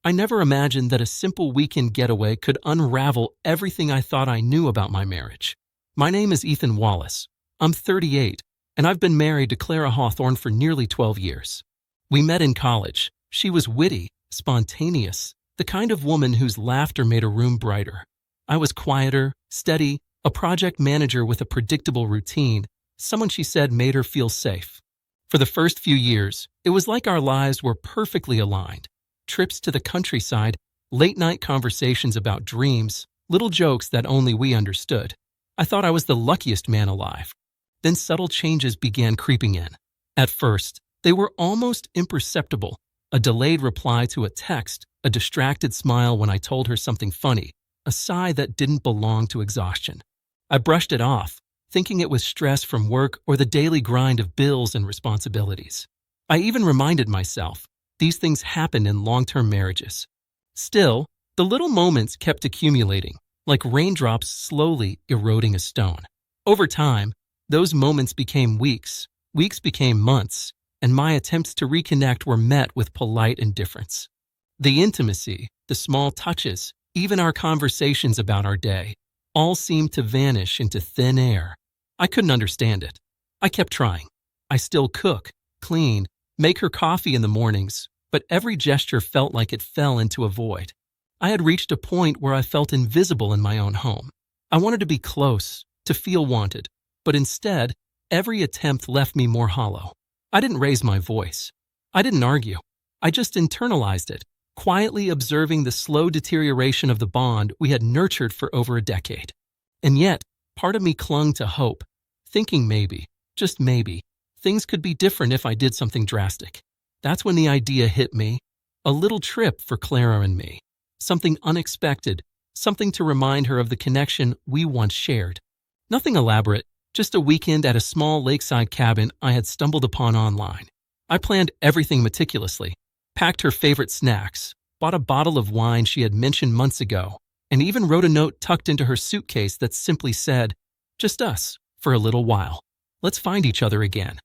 I never imagined that a simple weekend getaway could unravel everything I thought I knew about my marriage. My name is Ethan Wallace. I'm 38, and I've been married to Clara Hawthorne for nearly 12 years. We met in college. She was witty, spontaneous, the kind of woman whose laughter made a room brighter. I was quieter, steady, a project manager with a predictable routine, someone she said made her feel safe. For the first few years, it was like our lives were perfectly aligned. Trips to the countryside, late-night conversations about dreams, little jokes that only we understood. I thought I was the luckiest man alive. Then subtle changes began creeping in. At first, they were almost imperceptible. A delayed reply to a text, a distracted smile when I told her something funny, a sigh that didn't belong to exhaustion. I brushed it off, thinking it was stress from work or the daily grind of bills and responsibilities. I even reminded myself, these things happen in long-term marriages. Still, the little moments kept accumulating, like raindrops slowly eroding a stone. Over time, those moments became weeks, weeks became months, and my attempts to reconnect were met with polite indifference. The intimacy, the small touches, even our conversations about our day, all seemed to vanish into thin air. I couldn't understand it. I kept trying. I still cook, clean, make her coffee in the mornings, but every gesture felt like it fell into a void. I had reached a point where I felt invisible in my own home. I wanted to be close, to feel wanted, but instead, every attempt left me more hollow. I didn't raise my voice. I didn't argue. I just internalized it, quietly observing the slow deterioration of the bond we had nurtured for over a decade. And yet, part of me clung to hope, thinking maybe, just maybe, things could be different if I did something drastic. That's when the idea hit me, a little trip for Clara and me. Something unexpected, something to remind her of the connection we once shared. Nothing elaborate, just a weekend at a small lakeside cabin I had stumbled upon online. I planned everything meticulously, packed her favorite snacks, bought a bottle of wine she had mentioned months ago, and even wrote a note tucked into her suitcase that simply said, "Just us, for a little while. Let's find each other again."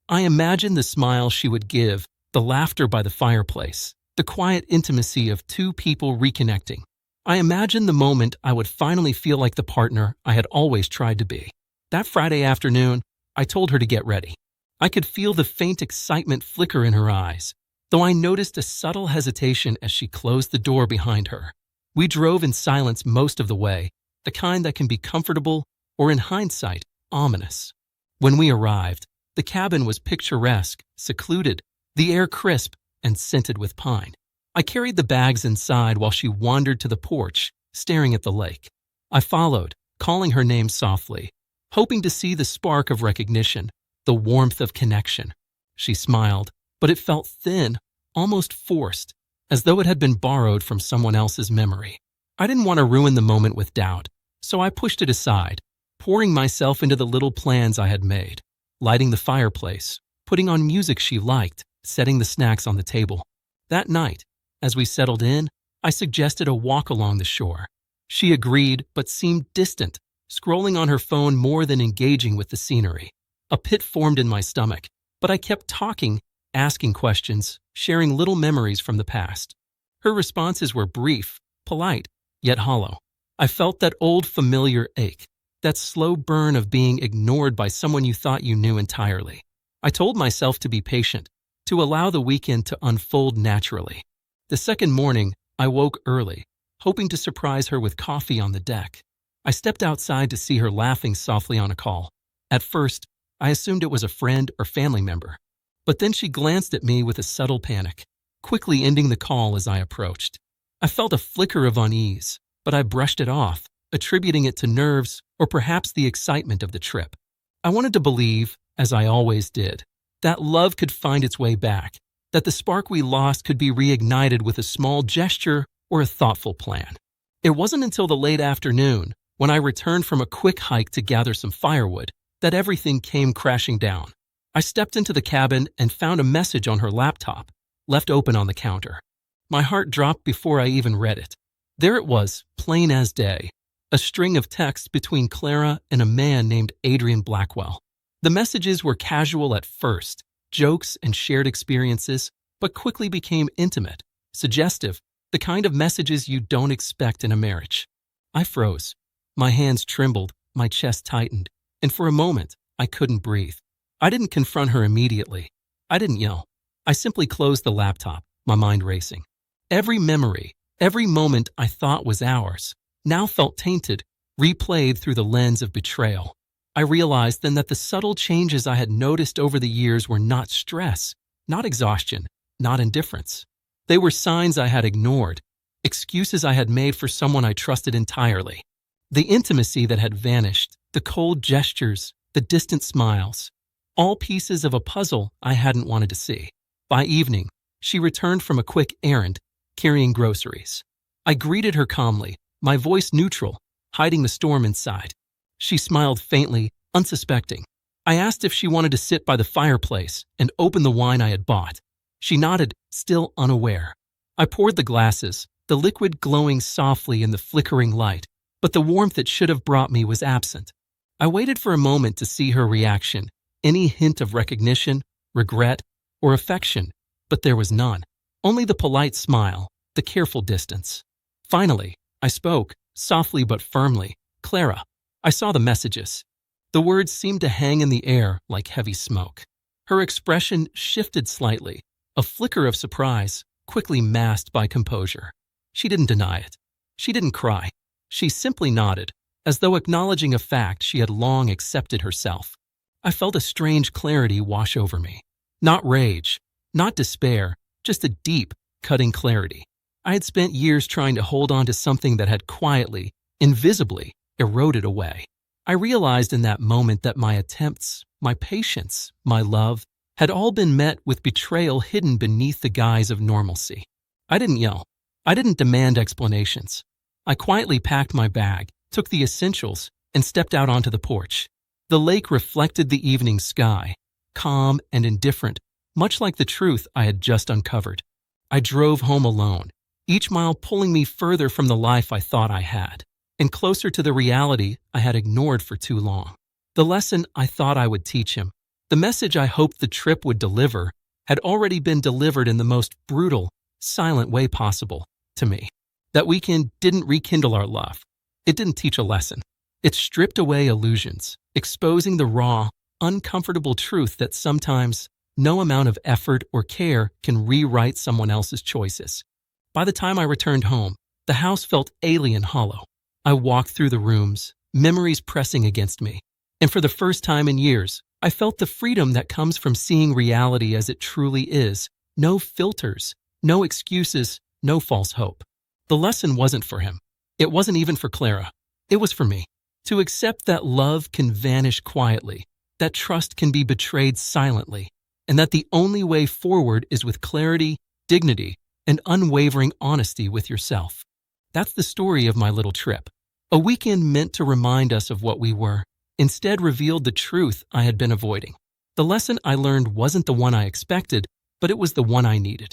I imagined the smile she would give, the laughter by the fireplace, the quiet intimacy of two people reconnecting. I imagined the moment I would finally feel like the partner I had always tried to be. That Friday afternoon, I told her to get ready. I could feel the faint excitement flicker in her eyes, though I noticed a subtle hesitation as she closed the door behind her. We drove in silence most of the way, the kind that can be comfortable or, in hindsight, ominous. When we arrived, the cabin was picturesque, secluded, the air crisp and scented with pine. I carried the bags inside while she wandered to the porch, staring at the lake. I followed, calling her name softly, hoping to see the spark of recognition, the warmth of connection. She smiled, but it felt thin, almost forced, as though it had been borrowed from someone else's memory. I didn't want to ruin the moment with doubt, so I pushed it aside, pouring myself into the little plans I had made, lighting the fireplace, putting on music she liked, setting the snacks on the table. That night, as we settled in, I suggested a walk along the shore. She agreed, but seemed distant, scrolling on her phone more than engaging with the scenery. A pit formed in my stomach, but I kept talking, asking questions, sharing little memories from the past. Her responses were brief, polite, yet hollow. I felt that old familiar ache, that slow burn of being ignored by someone you thought you knew entirely. I told myself to be patient, to allow the weekend to unfold naturally. The second morning, I woke early, hoping to surprise her with coffee on the deck. I stepped outside to see her laughing softly on a call. At first, I assumed it was a friend or family member. But then she glanced at me with a subtle panic, quickly ending the call as I approached. I felt a flicker of unease, but I brushed it off, attributing it to nerves or perhaps the excitement of the trip. I wanted to believe, as I always did, that love could find its way back, that the spark we lost could be reignited with a small gesture or a thoughtful plan. It wasn't until the late afternoon, when I returned from a quick hike to gather some firewood, that everything came crashing down. I stepped into the cabin and found a message on her laptop, left open on the counter. My heart dropped before I even read it. There it was, plain as day, a string of texts between Clara and a man named Adrian Blackwell. The messages were casual at first, jokes and shared experiences, but quickly became intimate, suggestive, The kind of messages you don't expect in a marriage. I froze. My hands trembled, my chest tightened, and for a moment, I couldn't breathe. I didn't confront her immediately. I didn't yell. I simply closed the laptop, my mind racing. Every memory, every moment I thought was ours, now felt tainted, replayed through the lens of betrayal. I realized then that the subtle changes I had noticed over the years were not stress, not exhaustion, not indifference. They were signs I had ignored, excuses I had made for someone I trusted entirely. The intimacy that had vanished, the cold gestures, the distant smiles, all pieces of a puzzle I hadn't wanted to see. By evening, she returned from a quick errand, carrying groceries. I greeted her calmly, my voice neutral, hiding the storm inside. She smiled faintly, unsuspecting. I asked if she wanted to sit by the fireplace and open the wine I had bought. She nodded, still unaware. I poured the glasses, the liquid glowing softly in the flickering light, but the warmth it should have brought me was absent. I waited for a moment to see her reaction, any hint of recognition, regret, or affection, but there was none. Only the polite smile, the careful distance. Finally, I spoke, softly but firmly. "Clara, I saw the messages." The words seemed to hang in the air like heavy smoke. Her expression shifted slightly, a flicker of surprise, quickly masked by composure. She didn't deny it. She didn't cry. She simply nodded, as though acknowledging a fact she had long accepted herself. I felt a strange clarity wash over me. Not rage, not despair, just a deep, cutting clarity. I had spent years trying to hold on to something that had quietly, invisibly, eroded away. I realized in that moment that my attempts, my patience, my love, had all been met with betrayal hidden beneath the guise of normalcy. I didn't yell. I didn't demand explanations. I quietly packed my bag, took the essentials, and stepped out onto the porch. The lake reflected the evening sky, calm and indifferent, much like the truth I had just uncovered. I drove home alone, each mile pulling me further from the life I thought I had, and closer to the reality I had ignored for too long. The lesson I thought I would teach him, the message I hoped the trip would deliver, had already been delivered in the most brutal, silent way possible to me. That weekend didn't rekindle our love. It didn't teach a lesson. It stripped away illusions, exposing the raw, uncomfortable truth that sometimes no amount of effort or care can rewrite someone else's choices. By the time I returned home, the house felt alien hollow. I walked through the rooms, memories pressing against me, and for the first time in years, I felt the freedom that comes from seeing reality as it truly is. No filters, no excuses, no false hope. The lesson wasn't for him. It wasn't even for Clara. It was for me. To accept that love can vanish quietly, that trust can be betrayed silently, and that the only way forward is with clarity, dignity, and unwavering honesty with yourself. That's the story of my little trip. A weekend meant to remind us of what we were, instead revealed the truth I had been avoiding. The lesson I learned wasn't the one I expected, but it was the one I needed.